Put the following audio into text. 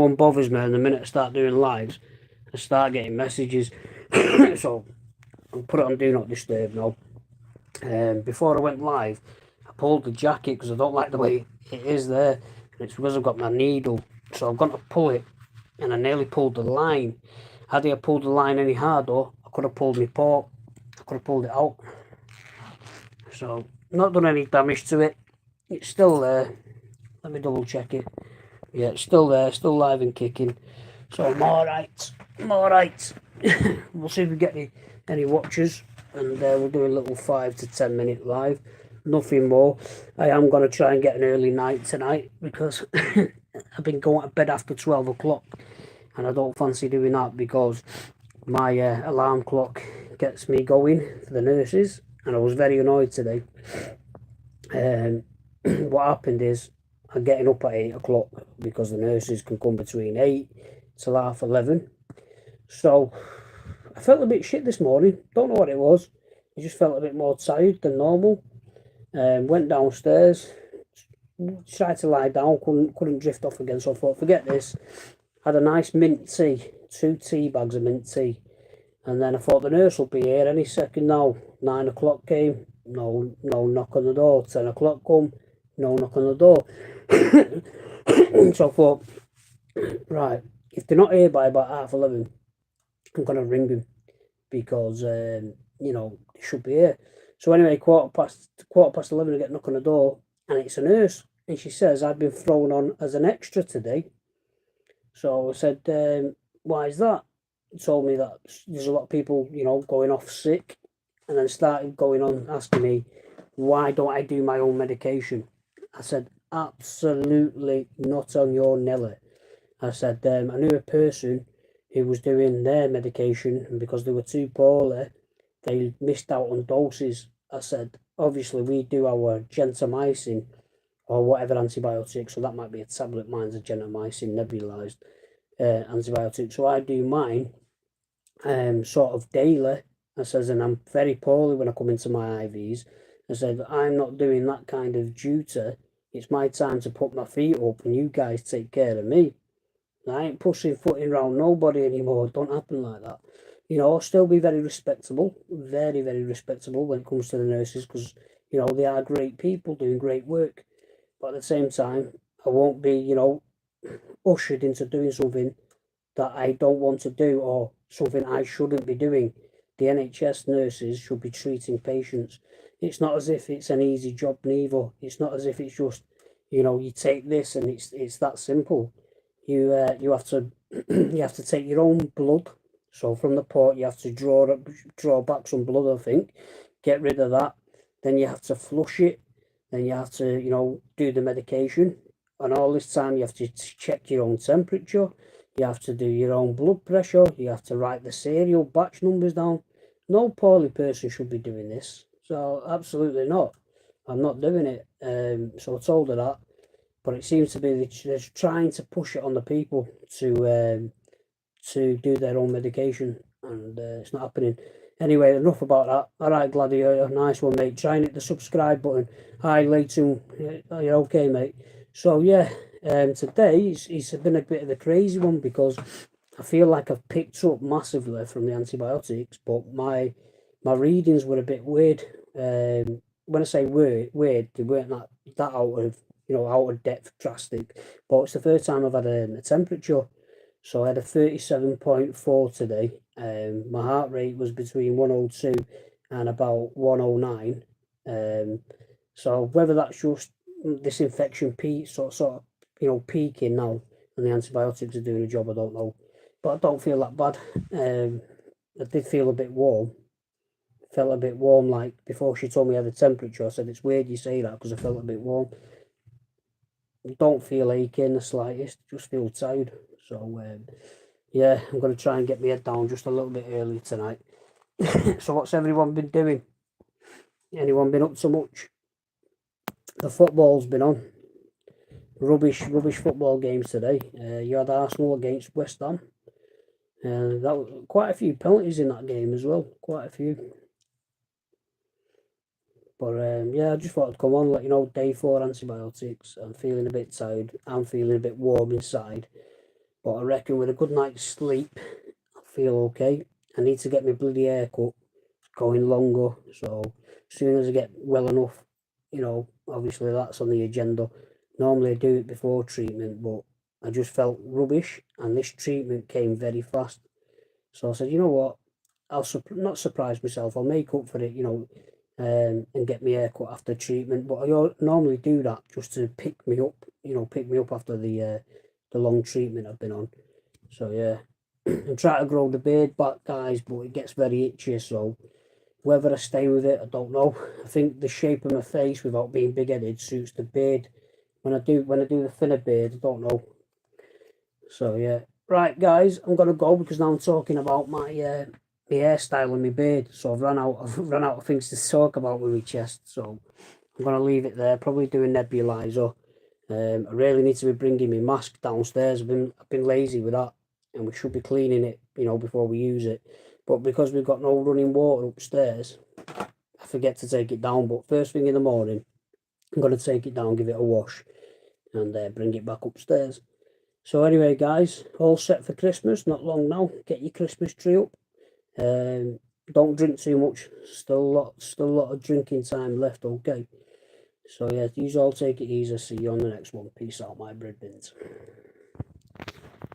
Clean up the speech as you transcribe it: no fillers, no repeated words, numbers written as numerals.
one bothers me, and the minute I start doing lives, I start getting messages. So I'll put it on Do Not Disturb now. Before I went live, I pulled the jacket because I don't like the way it is there. And it's because I've got my needle. So I've got to pull it, and I nearly pulled the line. Had I pulled the line any harder, I could have pulled my port. I could have pulled it out. So, not done any damage to it. It's still there. Let me double check it. Yeah, it's still there, still live and kicking. So I'm alright. I'm alright. We'll see if we get any watchers, and we'll do a little 5 to 10 minute live. Nothing more. I am going to try and get an early night tonight because I've been going to bed after 12 o'clock, and I don't fancy doing that because my alarm clock gets me going for the nurses, and I was very annoyed today. What happened is I'm getting up at 8 o'clock because the nurses can come between 8 till half 11. So I felt a bit shit this morning. Don't know what it was. I just felt a bit more tired than normal. Went downstairs, tried to lie down, couldn't drift off again. So I thought, forget this. Had a nice mint tea, 2 tea bags of mint tea. And then I thought the nurse will be here any second now. 9 o'clock came, no knock on the door. 10 o'clock come, no knock on the door. So I thought, right, if they're not here by about half 11, I'm going to ring them because, they should be here. So anyway, quarter past 11, I get a knock on the door, and it's a nurse. And she says, I've been thrown on as an extra today. So I said, why is that? Told me that there's a lot of people, going off sick, and then started going on asking me, why don't I do my own medication? I said, absolutely not on your Nelly. I said, I knew a person who was doing their medication, and because they were too poorly, they missed out on doses. I said, obviously, we do our gentamicin or whatever antibiotic, so that might be a tablet, mine's a gentamicin nebulized antibiotic. So I do mine sort of daily. I says, and I'm very poorly when I come into my IVs. I said, I'm not doing that kind of duty. It's my time to put my feet up and you guys take care of me. I ain't pussyfooting around nobody anymore. It don't happen like that. I'll still be very respectable, very, very respectable when it comes to the nurses because, they are great people doing great work. But at the same time, I won't be, ushered into doing something that I don't want to do or something I shouldn't be doing. The NHS nurses should be treating patients. It's not as if it's an easy job neither. It's not as if it's just, you take this and it's that simple. You have to you have to take your own blood. So from the port you have to draw back some blood, I think, get rid of that. Then you have to flush it. Then you have to, do the medication. And all this time you have to check your own temperature. You have to do your own blood pressure. You have to write the serial batch numbers down. No poorly person should be doing this. So absolutely not. I'm not doing it. So I told her that. But it seems to be they're trying to push it on the people to do their own medication, and it's not happening. Anyway, enough about that. All right, Gladiator, nice one, mate. Try and hit the subscribe button. Hi, Leighton. You're okay, mate. So yeah, today it's been a bit of a crazy one because I feel like I've picked up massively from the antibiotics, but my readings were a bit weird. When I say weird, they weren't that out of depth drastic. But it's the first time I've had a temperature. So I had a 37.4 today. My heart rate was between 102 and about 109. So whether that's just this infection sort of peaking now and the antibiotics are doing a job, I don't know. But I don't feel that bad. I did feel a bit warm. Felt a bit warm, like before she told me I had a temperature. I said, it's weird you say that because I felt a bit warm. Don't feel achy in the slightest, just feel tired. So, yeah, I'm going to try and get my head down just a little bit early tonight. So what's everyone been doing? Anyone been up to much? The football's been on. Rubbish football games today. You had Arsenal against West Ham. That was quite a few penalties in that game as well. Quite a few. But yeah, I just thought I'd come on, let you know, day 4 antibiotics. I'm feeling a bit tired. I'm feeling a bit warm inside. But I reckon with a good night's sleep, I'll feel okay. I need to get my bloody haircut going longer. So as soon as I get well enough, you know, obviously that's on the agenda. Normally I do it before treatment, but I just felt rubbish, and this treatment came very fast. So I said, you know what, I'll not surprise myself. I'll make up for it, you know, and get my hair cut after treatment. But I normally do that just to pick me up, you know, pick me up after the long treatment I've been on. So yeah, I'm trying to grow the beard back, guys, but it gets very itchy. So whether I stay with it, I don't know. I think the shape of my face, without being big-headed, suits the beard. When I do the thinner beard, I don't know. So yeah, right, guys, I'm gonna go because now I'm talking about my hairstyle and my beard. So I've run out. I've run out of things to talk about with my chest. So I'm gonna leave it there. Probably do a nebulizer. I really need to be bringing my mask downstairs. I've been lazy with that, and we should be cleaning it, you know, before we use it. But because we've got no running water upstairs, I forget to take it down. But first thing in the morning, I'm gonna take it down, give it a wash, and bring it back upstairs. So anyway, guys, all set for Christmas. Not long now. Get your Christmas tree up. Don't drink too much. Still a lot of drinking time left. Okay. So yeah, you all take it easy. See you on the next one. Peace out, my bread bins.